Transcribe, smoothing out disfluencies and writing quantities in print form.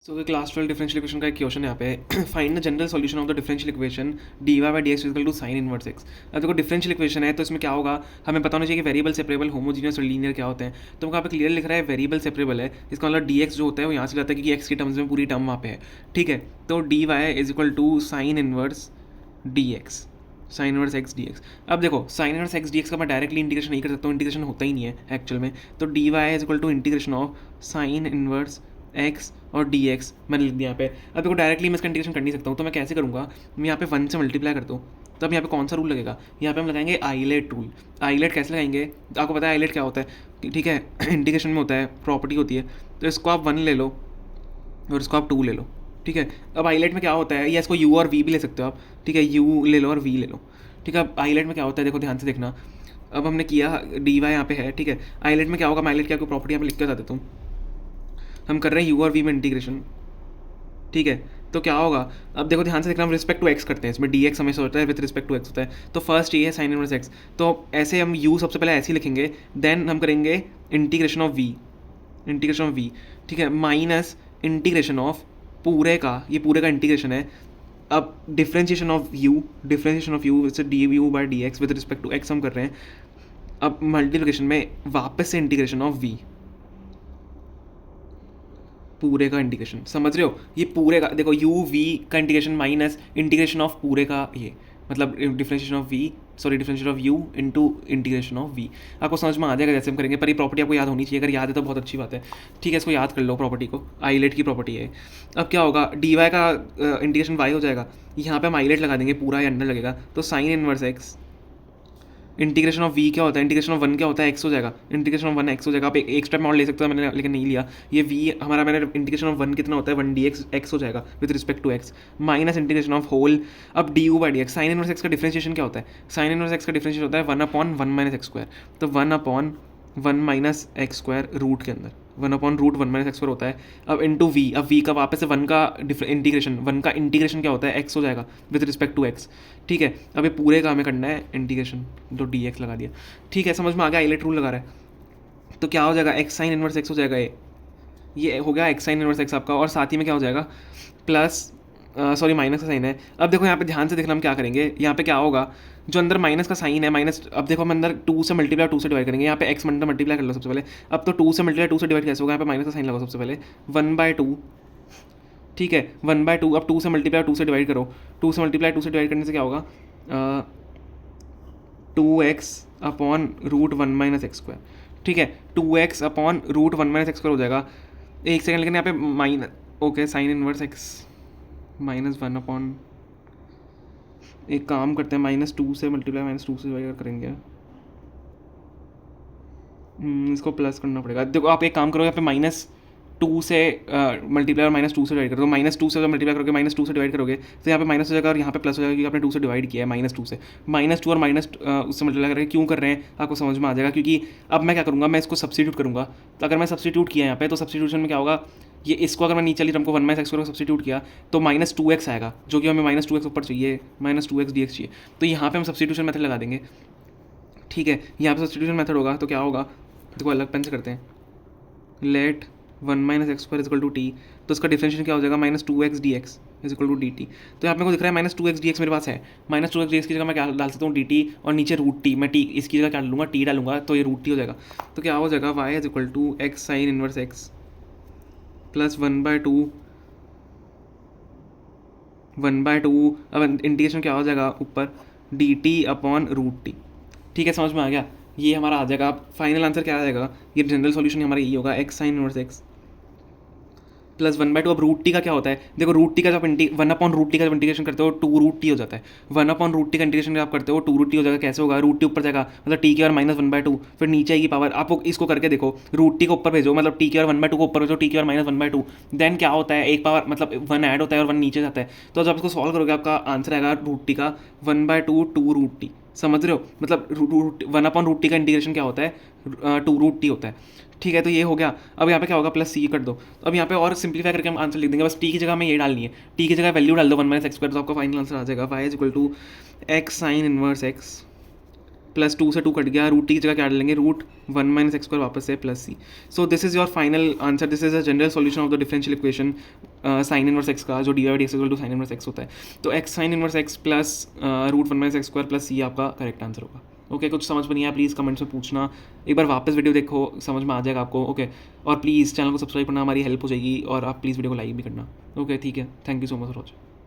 So class 12 differential equation का एक question यहाँ पे find the general solution of the differential equation D Y by D x equal to sine inverse X. अब देखो differential equation है तो इसमें क्या होगा, हमें पता होना चाहिए कि वेरिएबल सेपरेबल होमोजीनियस और लीनियर क्या होते हैं। तो यहाँ पे क्लियर लिख रहा है वेरिएबल सेपरेबल है, इसका मतलब डी एक्स जो होता है वो यहाँ से जाता है क्योंकि एक्स की टर्म्स में पूरी टर्म वहाँ पे है। ठीक है, तो D Y is equal to sine inverse D x, sine inverse X D X. अब देखो sine inverse X D X का मैं डायरेक्टली इंटीग्रेशन नहीं कर सकता हूँ, इंटीग्रेशन होता ही नहीं है एक्चुअल में। तो D Y is equal to integration of sine inverse X और डी एक्स मैंने लिख दिया यहाँ पे। अब देखो डायरेक्टली मैं इसका इंटीग्रेशन कर नहीं सकता हूँ, तो मैं कैसे करूँगा, मैं यहाँ पे 1 से मल्टीप्लाई करता हूँ। तो अब यहाँ पे कौन सा रूल लगेगा, यहाँ पे हम लगाएंगे आइलेट रूल। आइलेट कैसे लगाएंगे, आपको पता है आइलेट क्या होता है, ठीक है इंटीग्रेशन में होता है, प्रॉपर्टी होती है। तो इसको आप 1 ले लो और इसको आप 2 ले लो। ठीक है, अब आइलेट में क्या होता है, या इसको यू और वी भी ले सकते हो आप। ठीक है, यू ले लो और वी ले लो। ठीक है, अब आइलेट में क्या होता है, देखो ध्यान से देखना। अब हमने किया डी वाई यहाँ पे है, ठीक है। आइलेट में क्या होगा, मैं आइलेट क्या कोई प्रॉपर्टी यहाँ पे लिख के बता देता हूँ। हम कर रहे हैं यू और वी में इंटीग्रेशन, ठीक है। तो क्या होगा, अब देखो ध्यान से देखना, हम रिस्पेक्ट टू एक्स करते हैं, इसमें डी एक्स हमेशा होता है विद रिस्पेक्ट टू एक्स होता है। तो फर्स्ट ये है साइन इनवर्स एक्स, तो ऐसे हम यू सबसे पहले ऐसे ही लिखेंगे, देन हम करेंगे integration of V, integration of V, ठीक है, माइनस इंटीग्रेशन ऑफ पूरे का, ये पूरे का इंटीग्रेशन है। अब differentiation of U, differentiation of U it's D you by D X with respect to X हम कर रहे हैं। अब मल्टीप्लिकेशन में वापस से इंटीग्रेशन ऑफ वी, पूरे का इंटीग्रेशन, समझ रहे हो, ये पूरे का देखो यू वी का इंटीग्रेशन माइनस इंटीग्रेशन ऑफ पूरे का, ये मतलब differentiation of V, sorry differentiation of U into integration of V. आपको समझ में आ जाएगा जैसे हम करेंगे, पर ये प्रॉपर्टी आपको याद होनी चाहिए, अगर याद है तो बहुत अच्छी बात है। ठीक है, इसको याद कर लो, प्रॉपर्टी को, आइलेट की प्रॉपर्टी है। अब क्या होगा, डी वाई का इंटीग्रेशन वाई हो जाएगा, यहाँ पे हम आइलेट लगा देंगे, पूरा ये अंडर लगेगा, तो sine inverse X. Integration of V क्या होता है, इंटीग्रेशन ऑफ 1 क्या होता है, एक्स हो जाएगा, इंटीग्रेशन ऑफ 1 एक्स हो जाएगा। आप एक स्टेप में और ले सकते हो, मैंने लेकिन नहीं लिया। ये वी हमारा, मैंने इंटीग्रेशन ऑफ 1 कितना होता है, 1 डी एक्स एक्स हो जाएगा with respect to x, minus integration of whole. अब d you by D x, sine inverse x का डिफरेंशिएशन क्या होता है, साइन इनवर्स एक्स का डिफरेंशिएशन होता है 1/1 माइनस एक्स स्क्वायर। तो 1/1 माइनस एक्स स्क्वायर रूट के अंदर 1/√1 माइनस एक्स स्क्वायर होता है। अब इंटू वी, अब वी का वापस से 1 का इंटीग्रेशन, 1 का इंटीग्रेशन क्या होता है, एक्स हो जाएगा विद रिस्पेक्ट टू एक्स। ठीक है, अब ये पूरे का हमें करना है इंटीग्रेशन, तो डी एक्स लगा दिया। ठीक है, समझ में आ गया, आइलेट रूल लगा रहा है। तो क्या हो जाएगा, एक्स साइन इनवर्स एक्स हो जाएगा, ये हो गया एक्स साइन इनवर्स एक्स आपका, और साथ ही में क्या हो जाएगा, प्लस सॉरी माइनस का साइन है। अब देखो यहाँ पे ध्यान से देखना, हम क्या करेंगे, यहाँ पे क्या होगा, जो अंदर माइनस का साइन है, माइनस, अब देखो हम अंदर 2 से मल्टीप्लाई 2 से डिवाइड करेंगे, यहाँ पे एक्स अंदर मल्टीप्लाई कर लो सबसे पहले। अब तो 2 से मल्टीप्लाई 2 से डिवाइड कैसे होगा, यहाँ पे माइनस का साइन लगाओ सबसे पहले, 1/2। ठीक है, 1/2, अब 2 से मल्टीप्लाई 2 से डिवाइड करो, 2 से मल्टीप्लाई 2 से डिवाइड करने से क्या होगा, 2x/√1 माइनस एक्स स्क्वायर। ठीक है, 2x/√1 माइनस एक्स स्क्वायर हो जाएगा। एक सेकंड, लेकिन यहाँ पे minus, okay, sign inverse x -1 एक काम करते हैं, -2 से मल्टीप्लाई -2 से डिवाइड करेंगे, इसको प्लस करना पड़ेगा। देखो आप एक काम करो, यहाँ पे -2 से मल्टीप्लाई और -2 से डिवाइड करो, -2 से मल्टीप्लाई करोगे, -2 से डिवाइड करोगे, तो यहाँ पे माइनस हो जाएगा और यहाँ पे प्लस हो जाएगा, क्योंकि आपने 2 से डिवाइड किया है, -2 से। -2 और माइनस उससे मल्टीप्लाई करके क्यों कर रहे हैं, आपको समझ में आ जाएगा। क्योंकि अब मैं क्या करूँगा, मैं इसको सब्स्टिट्यूट करूँगा। तो अगर मैं सब्स्टिट्यूट किया यहाँ पे, तो सब्स्टिट्यूशन में क्या होगा, ये इसको अगर मैं नीचे वाली टर्म को 1 माइनस एक्स को सब्स्टिट्यूट किया, तो -2x आएगा, जो कि हमें -2x ऊपर चाहिए, -2x dx चाहिए। तो यहाँ पे हम सब्स्टिट्यूशन मेथड लगा देंगे। ठीक है, यहाँ पे सब्स्टिट्यूशन मेथड होगा, तो क्या होगा, देखो अलग पेन से करते हैं, let 1 minus x square equal to T, तो इसका डिफरेंशिएशन क्या हो जाएगा, -2x dx is equal to D T. तो यहाँ पे मेरे को दिख रहा है -2x dx मेरे पास है, -2x dx की जगह मैं क्या डाल सकता हूँ, डी टी, और नीचे रूट टी, मैं टी इसकी जगह क्या डालूंगा, टी डालूंगा, तो ये रूट टी हो जाएगा। तो क्या हो जाएगा, y is equal to X sine inverse x plus 1/2, अब इंटीग्रेशन क्या हो जाएगा ऊपर, dt/√t। ठीक है, समझ में आ गया, ये हमारा आ जाएगा। अब फाइनल आंसर क्या आ जाएगा, ये जनरल सॉल्यूशन हमारा यही होगा, x sine inverse x plus 1/2। अब रूट टी का क्या होता है, देखो रूट टी का जब 1/√t का जब इंटीग्रेशन करते हो 2√t हो जाता है, 1/√t का इंटीग्रेशन जब आप करते हो 2√t हो जाएगा। कैसे होगा, रूट टी ऊपर जाएगा, मतलब टी की और -1/2, फिर नीचे आएगी पावर। आप इसको करके देखो, रूट टी को ऊपर भेजो, मतलब टी की और 1/2 को ऊपर भेजो, टी की और -1/2, देन क्या होता है, एक पावर मतलब 1 ऐड होता है और 1 नीचे जाता है। तो जब इसको सॉल्व करोगे, आपका आंसर आएगा रूट टी का 1/2 2√t। समझ रहे हो, मतलब 1/√t का इंटीग्रेशन क्या होता है, 2√t होता है। ठीक है, तो ये हो गया। अब यहाँ पे क्या होगा, प्लस सी कर दो। तो अब यहाँ पे और सिंप्लीफाई करके हम आंसर लिख देंगे, बस टी की जगह में ये डालनी है, टी की जगह वैल्यू डाल दो 1 माइनस एक्स स्क्वायर, तो आपका फाइनल आंसर आ जाएगा y is equal to X sine inverse x plus 2 से 2 कट गया, रूट टी की जगह क्या डालेंगे, रूट 1 माइनस एक्स स्क्वायर वापस से plus c. So this is your final answer. This is a general solution of the differential equation sine inverse x का, जो d y d x equal to sine inverse x होता है. तो x sine inverse x plus root 1 minus x square plus c आपका correct answer होगा. Okay, कुछ समझ में नहीं आया प्लीज़ कमेंट्स में पूछना, एक बार वापस वीडियो देखो, समझ में आ जाएगा आपको. ओके, और प्लीज़ चैनल को सब्सक्राइब करना, हमारी हेल्प हो जाएगी, और आप प्लीज़ वीडियो को लाइक भी करना. ओके ठीक है, thank you so much for watching.